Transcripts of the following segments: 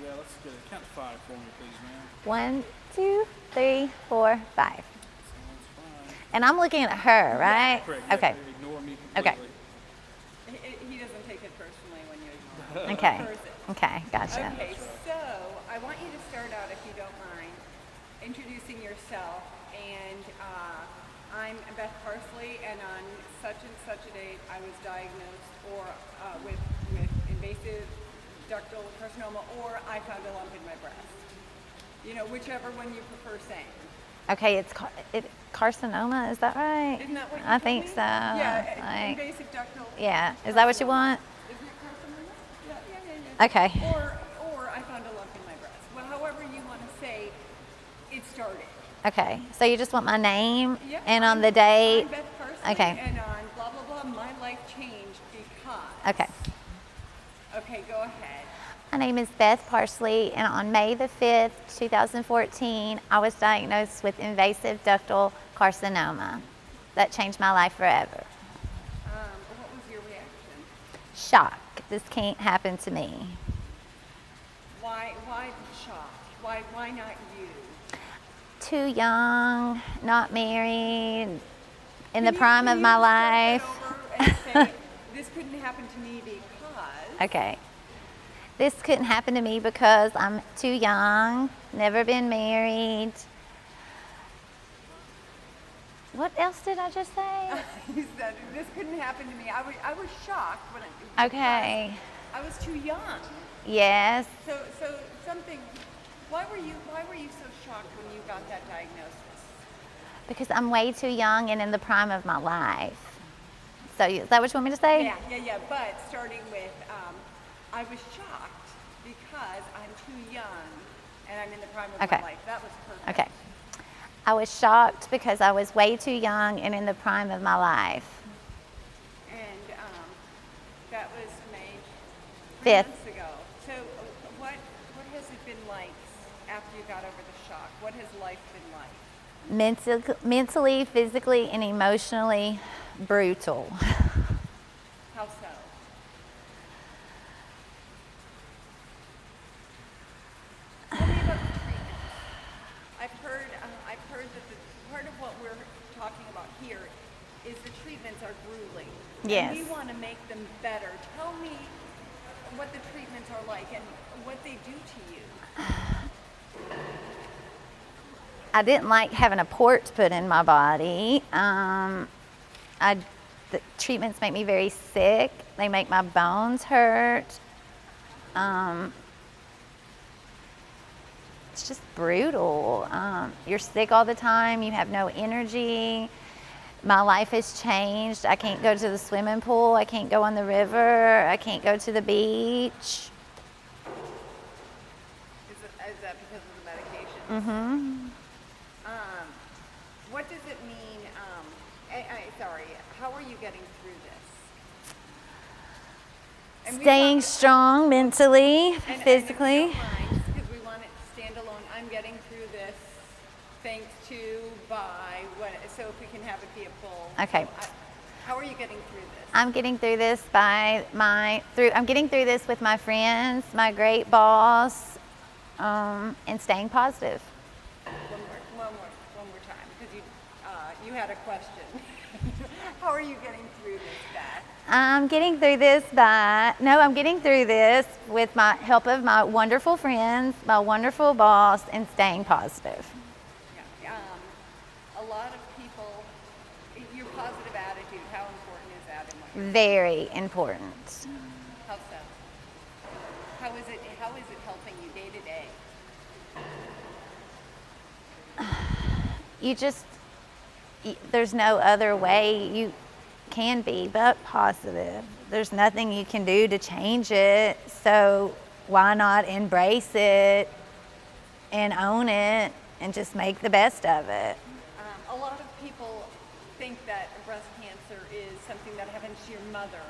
Yeah, let's get it. Count to 5 for me, please, ma'am. 1, 2, 3, 4, 5. Sounds fine. And I'm looking at her, right? Correct. Yeah, Okay. ignore me Okay. completely. He doesn't take it personally when you Okay. curse it. Okay. Gotcha. Okay, so I want you to start out, if you don't mind, introducing yourself. And I'm Beth Parsley, and on such and such a date, I was diagnosed with invasive ductal carcinoma, or I found a lump in my breast. You know, whichever one you prefer saying. Okay. It's carcinoma. Is that right? Isn't that what you I told think me? so. Yeah, Like, invasive ductal. yeah. Is that what you carcinoma. want? Isn't it carcinoma? Yeah. Okay. Or I found a lump in my breast. Well, however you want to say it started. Okay. So you just want my name Yeah, and on I'm- the date. I'm Beth Parsley, Okay. and on blah, blah, blah, my life changed because. Okay. Okay, go ahead. My name is Beth Parsley, and on May the 5th, 2014, I was diagnosed with invasive ductal carcinoma. That changed my life forever. What was your reaction? Shock. This can't happen to me. Why shocked? Why not you? Too young, not married, in Can the you- prime can of you my start that life. over and say, this couldn't happen to me because. Okay. This couldn't happen to me because I'm too young, never been married. What else did I just say? You said this couldn't happen to me. I was shocked when it. Okay. I was too young. Yes. So something. Why were you so shocked when you got that diagnosis? Because I'm way too young and in the prime of my life. So is that what you want me to say? Yeah. But starting with, I was shocked because I'm too young and I'm in the prime of Okay. my life. That was perfect. Okay. I was shocked because I was way too young and in the prime of my life. And that was May 5th. months ago. So what has it been like after you got over the shock? What has life been like? Mentally, physically, and emotionally brutal. How so? Tell me about the treatment. I've heard that the part of what we're talking about here is the treatments are grueling. Yes. And we want to make them better. Tell me what the treatments are like and what they do to you. I didn't like having a port put in my body. The treatments make me very sick. They make my bones hurt. It's just brutal. You're sick all the time. You have no energy. My life has changed. I can't go to the swimming pool. I can't go on the river. I can't go to the beach. Is that because of the medication? Mm-hmm. What does it mean? Sorry, how are you getting through this? And we Staying talked- strong mentally, and physically. because we want it to stand alone. I'm getting through this thanks to by what. So if we can have it be a full. Okay. How are you getting through this? I'm getting through this I'm getting through this with my friends, my great boss, and staying positive. One more time, because you had a question. How are you getting through this, Beth? I'm getting through this with my help of my wonderful friends, my wonderful boss, and staying positive. Yeah. A lot of people, your positive attitude. How important is that in what you're Very important. How so? How is it helping you day to day? There's no other way you can be but positive. There's nothing you can do to change it, so why not embrace it and own it and just make the best of it? A lot of people think that breast cancer is something that happens to your mother,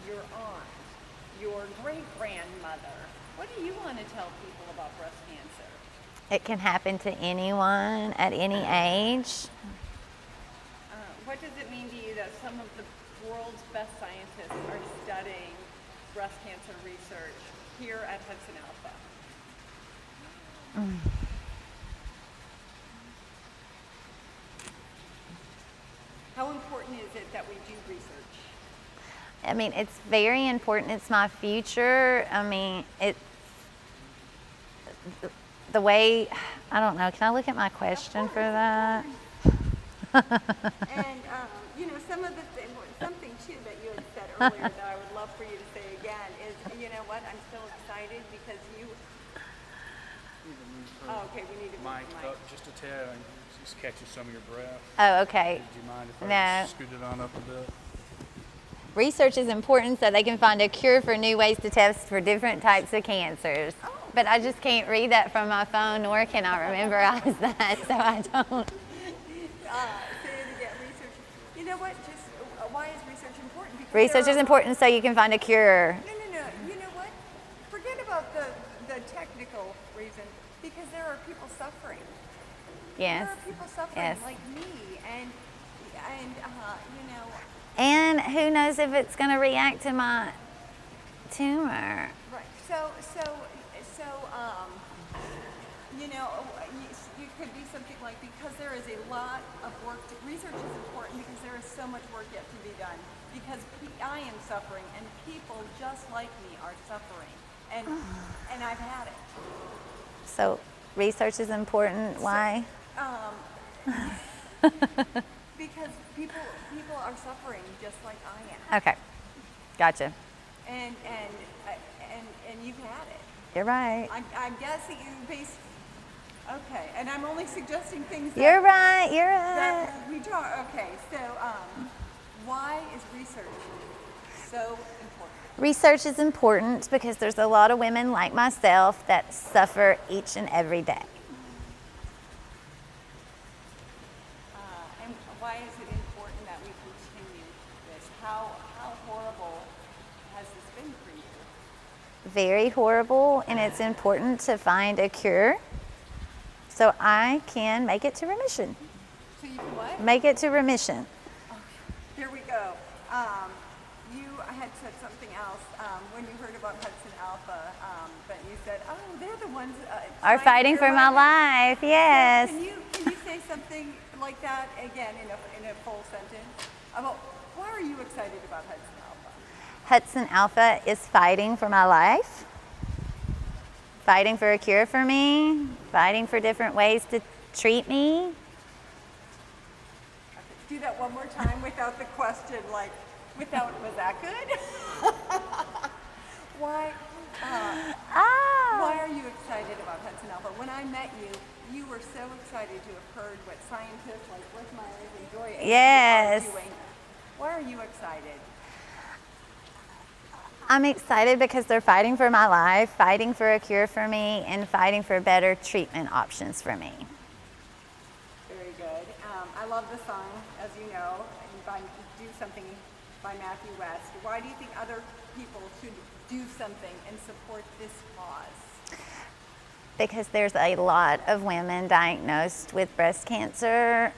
your aunt, your great-grandmother. What do you want to tell people about breast cancer? It can happen to anyone at any age. What does it mean to you that some of the world's best scientists are studying breast cancer research here at Hudson Alpha? How important is it that we do research? I mean, it's very important. It's my future. I mean, the way, I don't know. Can I look at my question for that? And you know, something too that you had said earlier that I would love for you to say again is, you know what? I'm so excited because you. Need to move her Oh, okay, we need to move mic the mic. up just a tad and just catches some of your breath. Oh, okay. Would you mind if I No. just scoot it on up a bit? Research is important so they can find a cure for new ways to test for different types of cancers. But I just can't read that from my phone, nor can I memorize that, so I don't. Say it again. Research. You know what? Just why is research important? Because Research there is are- important so you can find a cure. No. You know what? Forget about the technical reason because there are people suffering. Yes. There are people suffering Yes. like me, and you know. And who knows if it's going to react to my tumor. Right. So, you know, you could be something like, because there is a lot of work. Research is important because there is so much work yet to be done. Because I am suffering, and people just like me are suffering, and I've had it. So research is important. Why? Because people are suffering just like I am, Okay. Gotcha. and you've had it. You're right. I'm guessing you base. Okay, and I'm only suggesting things that, You're right. You're right. that we talk. Okay, so why is research so important? Research is important because there's a lot of women like myself that suffer each and every day. And why is it important that we continue this? How horrible has this been for you? Very horrible, and it's important to find a cure so I can make it to remission. So you can what? Make it to remission. Here we go. You had said something else when you heard about Hudson Alpha, but you said, "Oh, they're the ones Are fighting for my life, yes. Can you say something like that again in a full sentence about why are you excited about Hudson Alpha? Hudson Alpha is fighting for my life, fighting for a cure for me, fighting for different ways to treat me. Do that one more time without the question, like without was that good? Why? Why are you excited about Hudson Alpha? When I met you, you were so excited to have heard what scientists like Rick Myers and Joy Avery Yes. are doing. Why are you excited? I'm excited because they're fighting for my life, fighting for a cure for me, and fighting for better treatment options for me. Very good. I love the song, as you know, by Do Something by Matthew West. Why do you think other people should do something and support this cause? Because there's a lot of women diagnosed with breast cancer.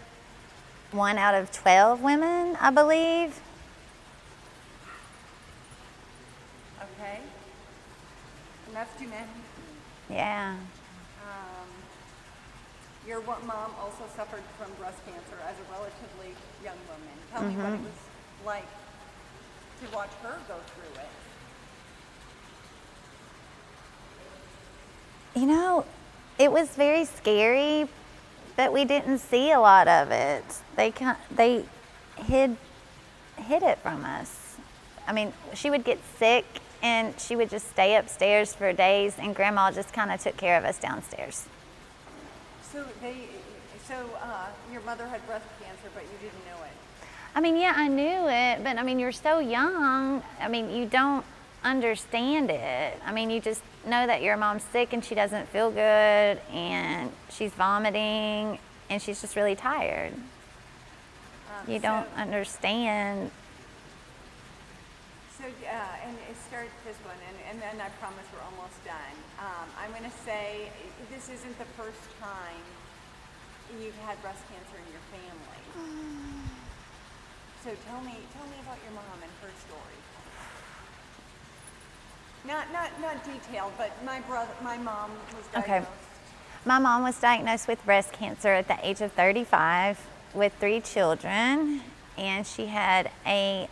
1 out of 12 women, I believe. Okay. And that's too many. Yeah. Your mom also suffered from breast cancer as a relatively young woman. Tell me what it was like to watch her go through it. You know, it was very scary, but we didn't see a lot of it. They hid it from us. I mean, she would get sick and she would just stay upstairs for days, and Grandma just kind of took care of us downstairs. So your mother had breast cancer, but you didn't know it. I mean, yeah, I knew it, but I mean, you're so young. I mean, you don't understand it. I mean, you just know that your mom's sick and she doesn't feel good and she's vomiting and she's just really tired. You don't understand. So, and start this one, and then I promise we're almost done. I'm going to say this isn't the first time you've had breast cancer in your family. So tell me about your mom and her story. Not detailed, but my mom was diagnosed. Okay. My mom was diagnosed with breast cancer at the age of 35 with 3 children, and she had a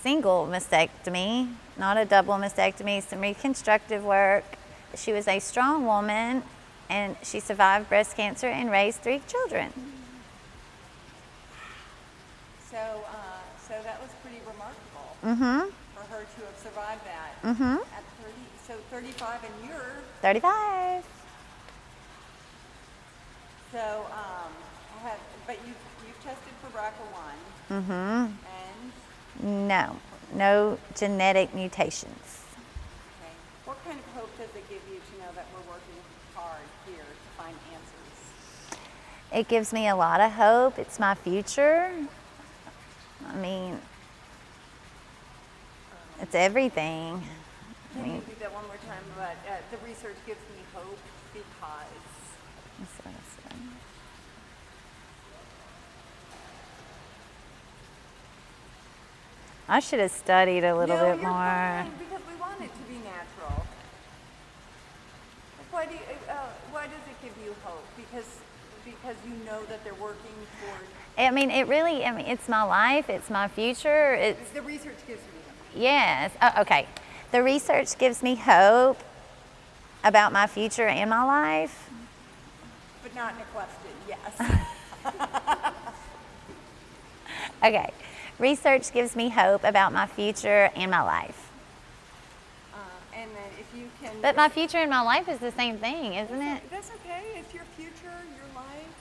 single mastectomy, not a double mastectomy, some reconstructive work. She was a strong woman, and she survived breast cancer and raised 3 children. So that was pretty remarkable Mm-hmm. for her to have survived that Mm-hmm. at 30. So 35, and you're 35. so. But you've tested for BRCA1, Mm-hmm. and No genetic mutations. okay. What kind of hope does it give you to know that we're working hard here to find answers? It gives me a lot of hope. It's my future. I mean, it's everything. Can you do that one more time? But the research gives me hope because. That's what I said. I should have studied a little No, bit you're more. fine, because we want it to be natural. Why does it give you hope? Because you know that they're working toward. I mean, it's my life, it's my future. It's, The research gives me hope. yes. Oh, okay. The research gives me hope about my future and my life. But not in a question, yes. Okay. Research gives me hope about my future and my life. And then if you can. But my future and my life is the same thing, isn't it? That's okay. It's your future, your life.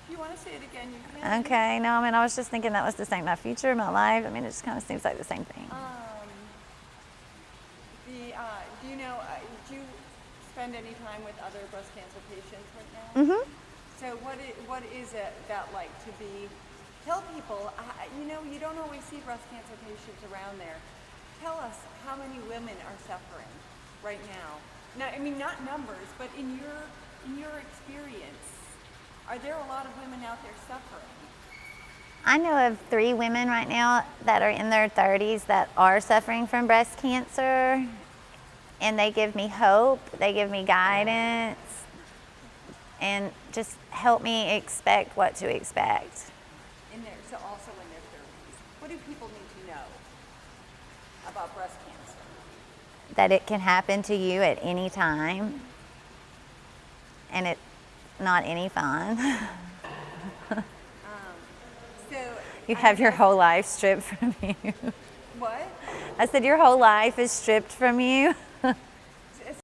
If you want to say it again, you can. Okay, no, I mean, I was just thinking that was the same. My future, my life, I mean, it just kind of seems like the same thing. Do you know, do you spend any time with other breast cancer patients right now? Mm-hmm. So what is that like to be, tell people, you don't always see breast cancer patients around there. Tell us how many women are suffering right now. Now, I mean, not numbers, but in your experience, are there a lot of women out there suffering? I know of 3 women right now that are in their 30s that are suffering from breast cancer, and they give me hope, they give me guidance, and just help me expect what to expect. So also in their 30s. What do people need to know about breast cancer? That it can happen to you at any time, and it's not any fun. So You have your whole life stripped from you. what? I said your whole life is stripped from you.